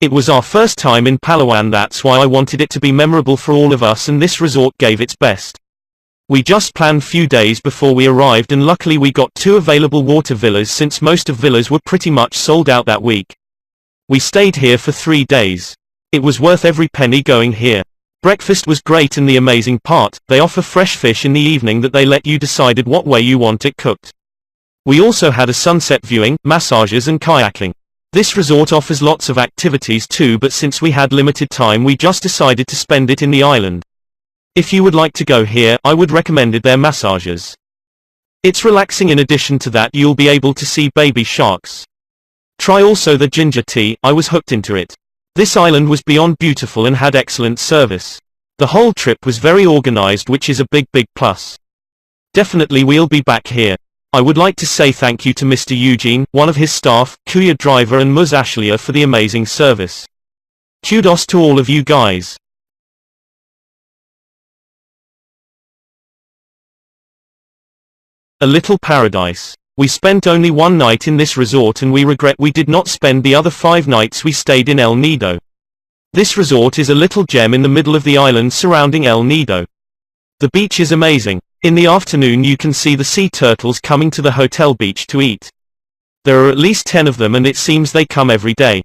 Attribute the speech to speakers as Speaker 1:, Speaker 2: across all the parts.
Speaker 1: It was our first time in Palawan, that's why I wanted it to be memorable for all of us, and this resort gave its best. We just planned few days before we arrived, and luckily we got 2 available water villas since most of villas were pretty much sold out that week. We stayed here for 3 days. It was worth every penny going here. Breakfast was great, and the amazing part, they offer fresh fish in the evening that they let you decide what way you want it cooked. We also had a sunset viewing, massages and kayaking. This resort offers lots of activities too, but since we had limited time we just decided to spend it in the island. If you would like to go here, I would recommend their massages. It's relaxing. In addition to that, you'll be able to see baby sharks. Try also the ginger tea. I was hooked into it. This island was beyond beautiful and had excellent service. The whole trip was very organized, which is a big plus. Definitely we'll be back here. I would like to say thank you to Mr. Eugene, one of his staff, Kuya driver and Ms. Ashlia for the amazing service. Kudos to all of you guys. A little paradise. We spent only 1 night in this resort, and we regret we did not spend the other 5 nights we stayed in El Nido. This resort is a little gem in the middle of the island surrounding El Nido. The beach is amazing. In the afternoon you can see the sea turtles coming to the hotel beach to eat. There are at least 10 of them, and it seems they come every day.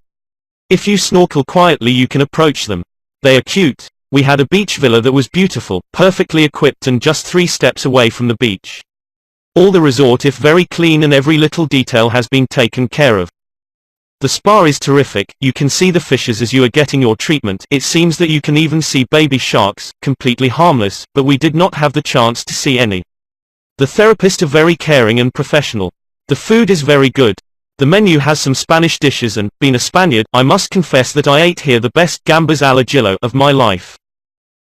Speaker 1: If you snorkel quietly you can approach them. They are cute. We had a beach villa that was beautiful, perfectly equipped and just 3 steps away from the beach. All the resort is very clean and every little detail has been taken care of. The spa is terrific. You can see the fishes as you are getting your treatment. It seems that you can even see baby sharks, completely harmless, but we did not have the chance to see any. The therapists are very caring and professional. The food is very good. The menu has some Spanish dishes, and, being a Spaniard, I must confess that I ate here the best gambas al ajillo of my life.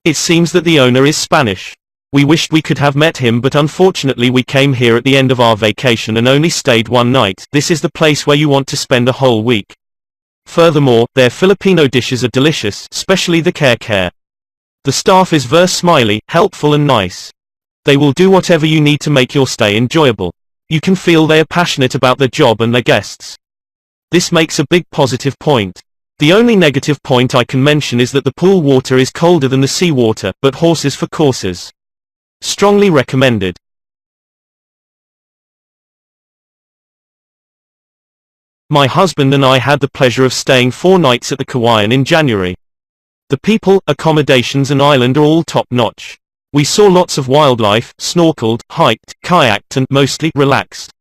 Speaker 1: It seems that the owner is Spanish. We wished we could have met him, but unfortunately we came here at the end of our vacation and only stayed 1 night. This is the place where you want to spend a whole week. Furthermore, their Filipino dishes are delicious, especially the kare. The staff is very smiley, helpful and nice. They will do whatever you need to make your stay enjoyable. You can feel they are passionate about their job and their guests. This makes a big positive point. The only negative point I can mention is that the pool water is colder than the sea water, but horses for courses. Strongly recommended. My husband and I had the pleasure of staying 4 nights at the Cauayan in January. The people, accommodations and island are all top-notch. We saw lots of wildlife, snorkeled, hiked, kayaked and, mostly, relaxed.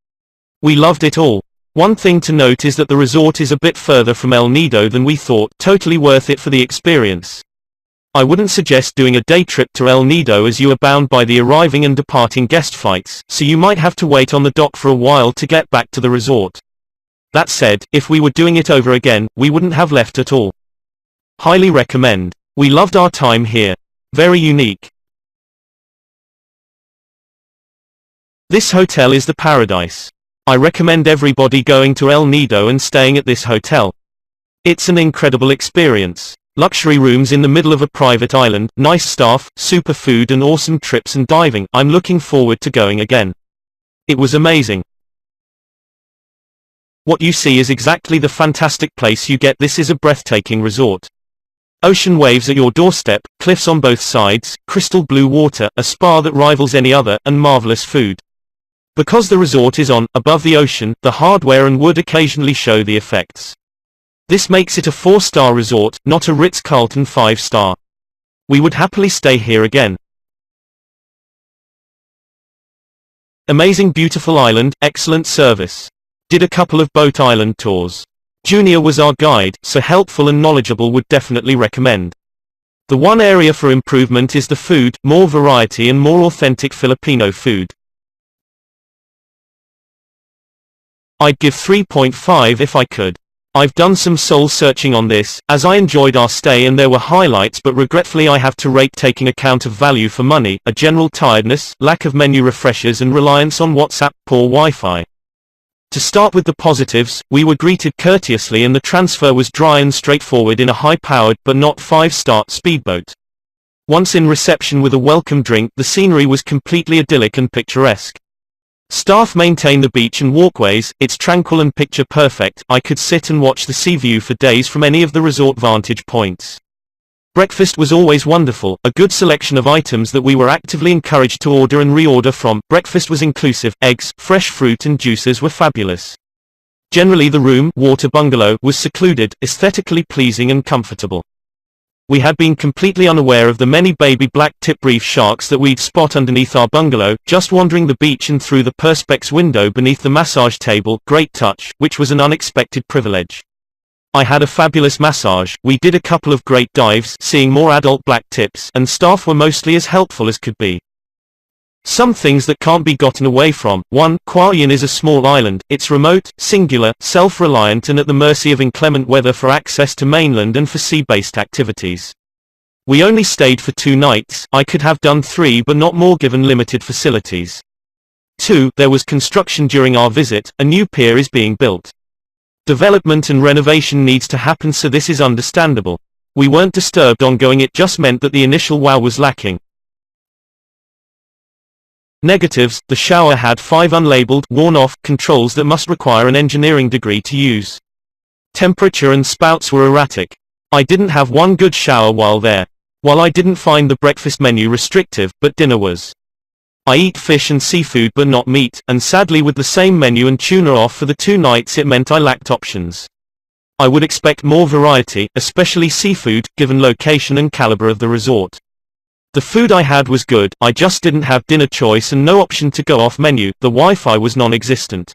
Speaker 1: We loved it all. One thing to note is that the resort is a bit further from El Nido than we thought. Totally worth it for the experience. I wouldn't suggest doing a day trip to El Nido as you are bound by the arriving and departing guest flights, so you might have to wait on the dock for a while to get back to the resort. That said, if we were doing it over again, we wouldn't have left at all. Highly recommend. We loved our time here. Very unique. This hotel is the paradise. I recommend everybody going to El Nido and staying at this hotel. It's an incredible experience. Luxury rooms in the middle of a private island, nice staff, super food and awesome trips and diving. I'm looking forward to going again. It was amazing. What you see is exactly the fantastic place you get. This is a breathtaking resort. Ocean waves at your doorstep, cliffs on both sides, crystal blue water, a spa that rivals any other, and marvelous food. Because the resort is above the ocean, the hardware and wood occasionally show the effects. This makes it a 4-star resort, not a Ritz-Carlton 5-star. We would happily stay here again. Amazing, beautiful island, excellent service. Did a couple of boat island tours. Junior was our guide, so helpful and knowledgeable, would definitely recommend. The one area for improvement is the food, more variety and more authentic Filipino food. I'd give 3.5 if I could. I've done some soul searching on this, as I enjoyed our stay and there were highlights, but regretfully I have to rate taking account of value for money, a general tiredness, lack of menu refreshers and reliance on WhatsApp, poor Wi-Fi. To start with the positives, we were greeted courteously and the transfer was dry and straightforward in a high-powered but not 5-star speedboat. Once in reception with a welcome drink, the scenery was completely idyllic and picturesque. Staff maintain the beach and walkways, it's tranquil and picture perfect. I could sit and watch the sea view for days from any of the resort vantage points. Breakfast was always wonderful, a good selection of items that we were actively encouraged to order and reorder from. Breakfast was inclusive, eggs, fresh fruit and juices were fabulous. Generally the room, water bungalow, was secluded, aesthetically pleasing and comfortable. We had been completely unaware of the many baby black-tip reef sharks that we'd spot underneath our bungalow, just wandering the beach and through the perspex window beneath the massage table. Great touch, which was an unexpected privilege. I had a fabulous massage, we did a couple of great dives, seeing more adult black tips, and staff were mostly as helpful as could be. Some things that can't be gotten away from. 1. Cauayan is a small island, it's remote, singular, self-reliant and at the mercy of inclement weather for access to mainland and for sea-based activities. We only stayed for 2 nights, I could have done 3 but not more given limited facilities. 2. There was construction during our visit, a new pier is being built. Development and renovation needs to happen, so this is understandable. We weren't disturbed ongoing, it just meant that the initial wow was lacking. Negatives: the shower had 5 unlabeled, worn-off, controls that must require an engineering degree to use. Temperature and spouts were erratic. I didn't have one good shower while there. While I didn't find the breakfast menu restrictive, but dinner was. I eat fish and seafood but not meat, and sadly with the same menu and tuna off for the 2 nights it meant I lacked options. I would expect more variety, especially seafood, given location and caliber of the resort. The food I had was good, I just didn't have dinner choice and no option to go off menu. The Wi-Fi was non-existent.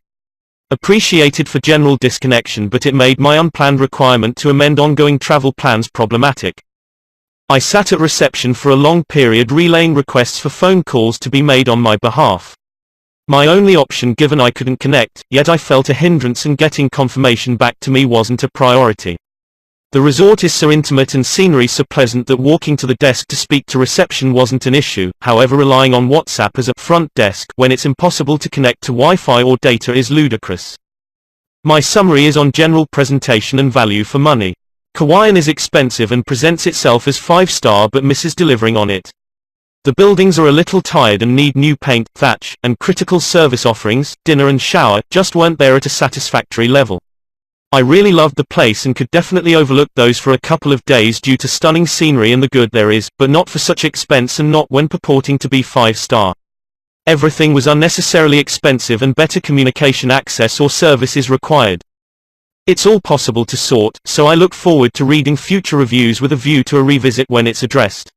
Speaker 1: Appreciated for general disconnection, but it made my unplanned requirement to amend ongoing travel plans problematic. I sat at reception for a long period relaying requests for phone calls to be made on my behalf. My only option given I couldn't connect, yet I felt a hindrance and getting confirmation back to me wasn't a priority. The resort is so intimate and scenery so pleasant that walking to the desk to speak to reception wasn't an issue, however relying on WhatsApp as a front desk when it's impossible to connect to Wi-Fi or data is ludicrous. My summary is on general presentation and value for money. Cauayan is expensive and presents itself as 5-star but misses delivering on it. The buildings are a little tired and need new paint, thatch, and critical service offerings. Dinner and shower just weren't there at a satisfactory level. I really loved the place and could definitely overlook those for a couple of days due to stunning scenery and the good there is, but not for such expense and not when purporting to be 5-star. Everything was unnecessarily expensive and better communication access or service is required. It's all possible to sort, so I look forward to reading future reviews with a view to a revisit when it's addressed.